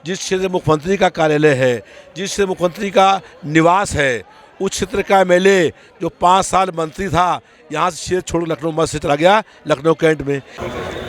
जिस क्षेत्र में मुख्यमंत्री का कार्यालय है, जिस क्षेत्र मुख्यमंत्री का निवास है, उस क्षेत्र का एमएलए जो 5 साल मंत्री था, यहाँ से क्षेत्र छोड़ लखनऊ मध्य से चला गया लखनऊ कैंट में।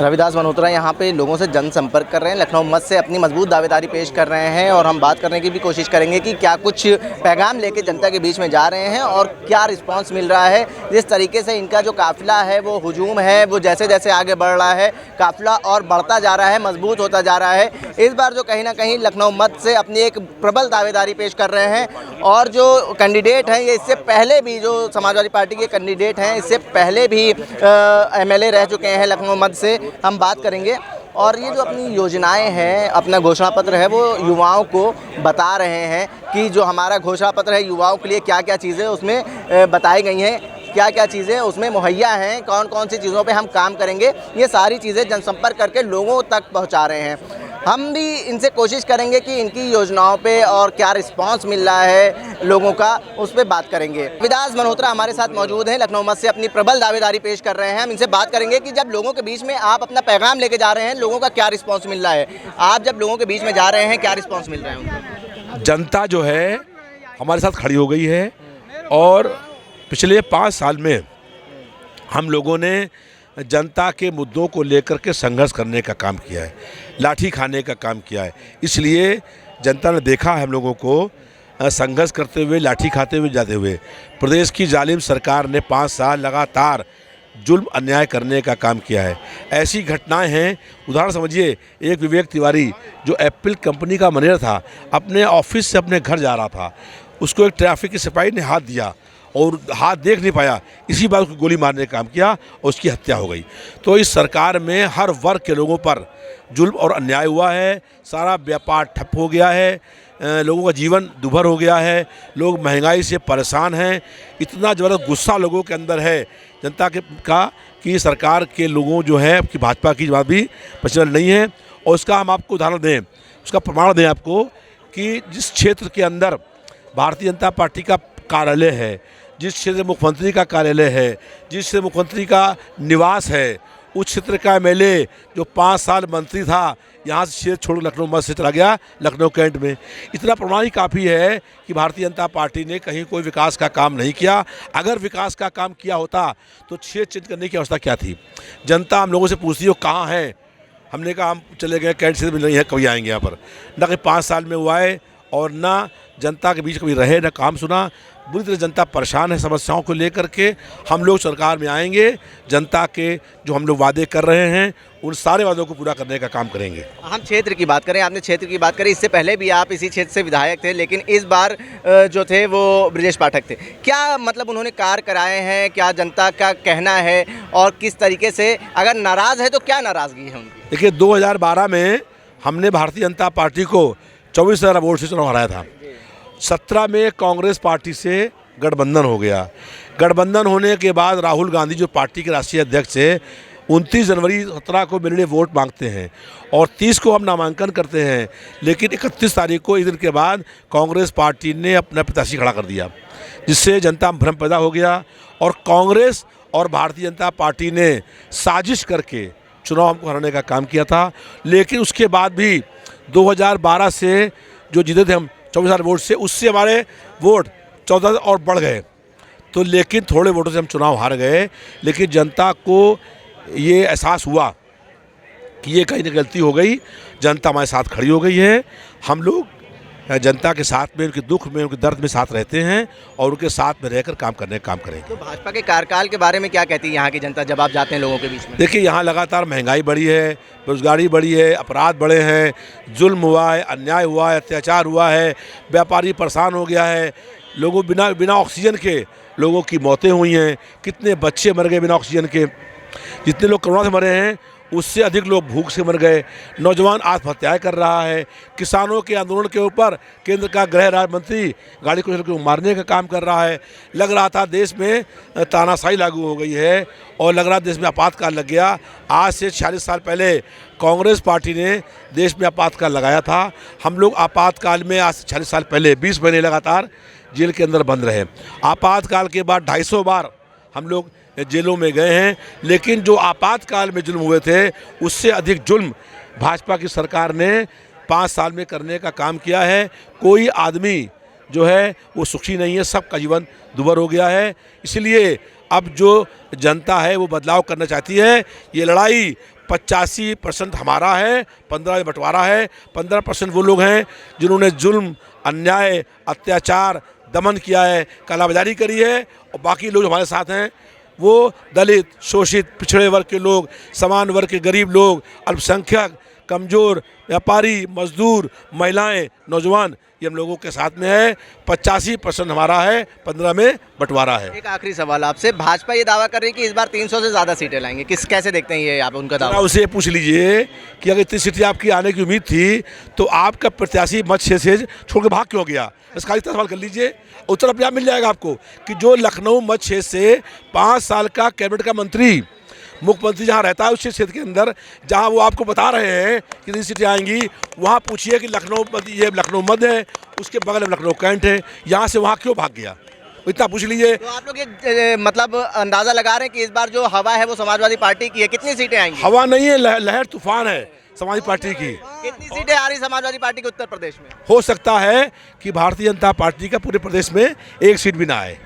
रविदास मल्होत्रा यहाँ पे लोगों से जनसंपर्क कर रहे हैं, लखनऊ मध्य से अपनी मजबूत दावेदारी पेश कर रहे हैं और हम बात करने की भी कोशिश करेंगे कि क्या कुछ पैगाम लेके जनता के बीच में जा रहे हैं और क्या रिस्पांस मिल रहा है। जिस तरीके से इनका जो काफिला है वो हुजूम है, वो जैसे जैसे आगे बढ़ रहा है काफिला और बढ़ता जा रहा है, मजबूत होता जा रहा है। इस बार जो कहीं ना कहीं लखनऊ मध्य से अपनी एक प्रबल दावेदारी पेश कर रहे हैं और जो कैंडिडेट हैं ये इससे पहले भी जो समाजवादी पार्टी के कैंडिडेट हैं इससे पहले भी एमएलए रह चुके हैं लखनऊ मध्य से, हम बात करेंगे। और ये जो अपनी योजनाएं हैं, अपना घोषणा पत्र है, वो युवाओं को बता रहे हैं कि जो हमारा घोषणा पत्र है युवाओं के लिए क्या क्या चीज़ें उसमें बताई गई हैं, क्या क्या चीज़ें उसमें मुहैया हैं, कौन कौन सी चीज़ों पे हम काम करेंगे, ये सारी चीज़ें जनसंपर्क करके लोगों तक पहुंचा रहे हैं। हम भी इनसे कोशिश करेंगे कि इनकी योजनाओं पे और क्या रिस्पांस मिल रहा है लोगों का, उस पर बात करेंगे। रविदास मल्होत्रा हमारे साथ मौजूद हैं, लखनऊ मध्य से अपनी प्रबल दावेदारी पेश कर रहे हैं। हम इनसे बात करेंगे कि जब लोगों के बीच में आप अपना पैगाम लेके जा रहे हैं, लोगों का क्या रिस्पॉन्स मिल रहा है। आप जब लोगों के बीच में जा रहे हैं, क्या रिस्पॉन्स मिल रहा है उनको? जनता जो है हमारे साथ खड़ी हो गई है और पिछले 5 साल में हम लोगों ने जनता के मुद्दों को लेकर के संघर्ष करने का काम किया है, लाठी खाने का काम किया है। इसलिए जनता ने देखा है हम लोगों को संघर्ष करते हुए, लाठी खाते हुए जाते हुए। प्रदेश की जालिम सरकार ने 5 साल लगातार जुल्म अन्याय करने का काम किया है। ऐसी घटनाएं हैं, उदाहरण समझिए, एक विवेक तिवारी जो एप्पल कंपनी का मैनेजर था, अपने ऑफिस से अपने घर जा रहा था, उसको एक ट्रैफिक के सिपाही ने हाथ दिया और हाथ देख नहीं पाया, इसी बात उसको गोली मारने का काम किया और उसकी हत्या हो गई। तो इस सरकार में हर वर्ग के लोगों पर जुल्म और अन्याय हुआ है, सारा व्यापार ठप हो गया है, लोगों का जीवन दुभर हो गया है, लोग महंगाई से परेशान हैं। इतना ज़बरदस्त गुस्सा लोगों के अंदर है जनता के का कि सरकार के लोगों जो है कि भाजपा की बात भी पसंद नहीं है। और उसका हम आपको उदाहरण दें, उसका प्रमाण दें आपको कि जिस क्षेत्र के अंदर भारतीय जनता पार्टी का कार्यालय है, जिस क्षेत्र में मुख्यमंत्री का कार्यालय है, जिस क्षेत्र मुख्यमंत्री का निवास है, उस क्षेत्र का एमएलए जो 5 साल मंत्री था, यहाँ से क्षेत्र छोड़ लखनऊ मध्य से चला गया लखनऊ कैंट में। इतना प्रमाण ही काफ़ी है कि भारतीय जनता पार्टी ने कहीं कोई विकास का काम नहीं किया। अगर विकास का काम किया होता तो क्षेत्र चेंज करने की अवस्था क्या थी। जनता हम लोगों से पूछती है कहाँ हैं, हमने कहा हम चले गए कैंट से, नहीं है, कभी आएंगे यहाँ पर। न कि 5 साल में हुआ है और ना जनता के बीच कभी रहे, ना काम सुना। बुरी तरह जनता परेशान है समस्याओं को लेकर के। हम लोग सरकार में आएंगे, जनता के जो हम लोग वादे कर रहे हैं उन सारे वादों को पूरा करने का काम करेंगे। हम क्षेत्र की बात करें, आपने क्षेत्र की बात करी, इससे पहले भी आप इसी क्षेत्र से विधायक थे, लेकिन इस बार जो थे वो ब्रजेश पाठक थे। क्या मतलब उन्होंने कार्य कराए हैं, क्या जनता का कहना है और किस तरीके से, अगर नाराज़ है तो क्या नाराज़गी है उनकी? देखिए, 2012 में हमने भारतीय जनता पार्टी को 24,000 वोट से चुनाव हराया था। 17 में कांग्रेस पार्टी से गठबंधन हो गया। गठबंधन होने के बाद राहुल गांधी जो पार्टी के राष्ट्रीय अध्यक्ष है, 29 जनवरी 17 को मेरे लिए वोट मांगते हैं और 30 को हम नामांकन करते हैं। लेकिन 31 तारीख को, एक दिन के बाद, कांग्रेस पार्टी ने अपना प्रत्याशी खड़ा कर दिया, जिससे जनता में भ्रम पैदा हो गया और कांग्रेस और भारतीय जनता पार्टी ने साजिश करके चुनाव हमको हराने का काम किया था। लेकिन उसके बाद भी 2012 से जो जीते थे हम 24,000 वोट से, उससे हमारे वोट 14 और बढ़ गए। तो लेकिन थोड़े वोटों से हम चुनाव हार गए। लेकिन जनता को ये एहसास हुआ कि ये कहीं ना गलती हो गई, जनता हमारे साथ खड़ी हो गई है। हम लोग जनता के साथ में, उनके दुख में, उनके दर्द में साथ रहते हैं और उनके साथ में रहकर काम करने का काम करेंगे। तो भाजपा के कार्यकाल के बारे में क्या कहती है यहाँ की जनता जब आप जाते हैं लोगों के बीच में? देखिए, यहाँ लगातार महंगाई बढ़ी है, बेरोजगारी बढ़ी है, अपराध बढ़े हैं, जुल्म हुआ है, अन्याय हुआ है, अत्याचार हुआ है, व्यापारी परेशान हो गया है, लोगों बिना ऑक्सीजन के लोगों की मौतें हुई हैं, कितने बच्चे मर गए बिना ऑक्सीजन के, जितने लोग कोरोना से मरे हैं उससे अधिक लोग भूख से मर गए, नौजवान आत्महत्याएं कर रहा है, किसानों के आंदोलन के ऊपर केंद्र का गृह राज्य मंत्री गाड़ी को चलकर मारने का काम कर रहा है। लग रहा था देश में तानाशाही लागू हो गई है और लग रहा देश में आपातकाल लग गया। आज से 46 साल पहले कांग्रेस पार्टी ने देश में आपातकाल लगाया था। हम लोग आपातकाल में आज से 46 साल पहले 20 महीने लगातार जेल के अंदर बंद रहे। आपातकाल के बाद 250 बार हम लोग जेलों में गए हैं। लेकिन जो आपातकाल में जुल्म हुए थे उससे अधिक जुल्म भाजपा की सरकार ने 5 साल में करने का काम किया है। कोई आदमी जो है वो सुखी नहीं है, सबका जीवन दुभर हो गया है। इसलिए अब जो जनता है वो बदलाव करना चाहती है। ये लड़ाई 85% हमारा है, 15 में बंटवारा है। 15% वो लोग हैं जिन्होंने जुल्म, अन्याय, अत्याचार, दमन किया है, कालाबाजारी करी है। और बाकी लोग हमारे साथ हैं वो दलित, शोषित, पिछड़े वर्ग के लोग, समान वर्ग के गरीब लोग, अल्पसंख्यक, कमज़ोर, व्यापारी, मजदूर, महिलाएं, नौजवान, ये हम लोगों के साथ में है। 85% हमारा है, 15 में बंटवारा है। एक आखिरी सवाल आपसे, भाजपा ये दावा कर रही है कि इस बार 300 से ज़्यादा सीटें लाएंगे, कैसे देखते हैं ये आप उनका दावा? उसे पूछ लीजिए कि अगर इतनी सीटें आपकी आने की उम्मीद थी तो आपका प्रत्याशी मत से छोड़ के भाग क्यों गया? इसका इतना सवाल कर लीजिए, उत्तर अपने आप मिल जाएगा आपको कि जो लखनऊ मत क्षेत्र से 5 साल का कैबिनेट का मंत्री, मुख्यमंत्री जहाँ रहता है उस क्षेत्र के अंदर, जहाँ वो आपको बता रहे हैं कि कितनी सीटें आएंगी, वहाँ पूछिए कि लखनऊ, ये लखनऊ मध्य है, उसके बगल में लखनऊ कैंट है, यहाँ से वहाँ क्यों भाग गया? इतना पूछ लीजिए। तो आप लोग ये मतलब अंदाज़ा लगा रहे हैं कि इस बार जो हवा है वो समाजवादी पार्टी की है, कितनी सीटें आएंगी? हवा नहीं है, लहर तूफान है समाजवादी पार्टी की। कितनी सीटें आ रही समाजवादी पार्टी के उत्तर प्रदेश में? हो सकता है कि भारतीय जनता पार्टी का पूरे प्रदेश में एक सीट भी ना आए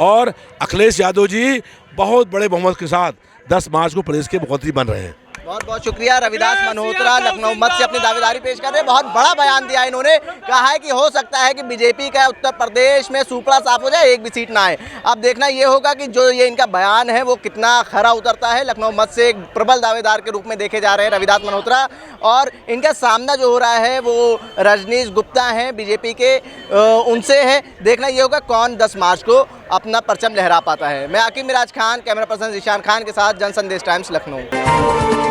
और अखिलेश यादव जी बहुत बड़े बहुमत के साथ 10 मार्च को प्रदेश के मुख्यमंत्री बन रहे हैं। बहुत बहुत शुक्रिया। रविदास मल्होत्रा लखनऊ मत से अपनी दावेदारी पेश कर रहे हैं। बहुत बड़ा बयान दिया इन्होंने, कहा है कि हो सकता है कि बीजेपी का उत्तर प्रदेश में सुपड़ा साफ हो जाए, एक भी सीट ना आए। अब देखना ये होगा कि जो ये इनका बयान है वो कितना खरा उतरता है। लखनऊ मत से एक प्रबल दावेदार के रूप में देखे जा रहे हैं रविदास मल्होत्रा, और इनका सामना जो हो रहा है वो रजनीश गुप्ता हैं बीजेपी के, उनसे है। देखना ये होगा कौन 10 मार्च को अपना परचम लहरा पाता है। मैं आकिब मिराज खान, कैमरा पर्सन ज़ीशान खान के साथ, जन संदेश टाइम्स, लखनऊ।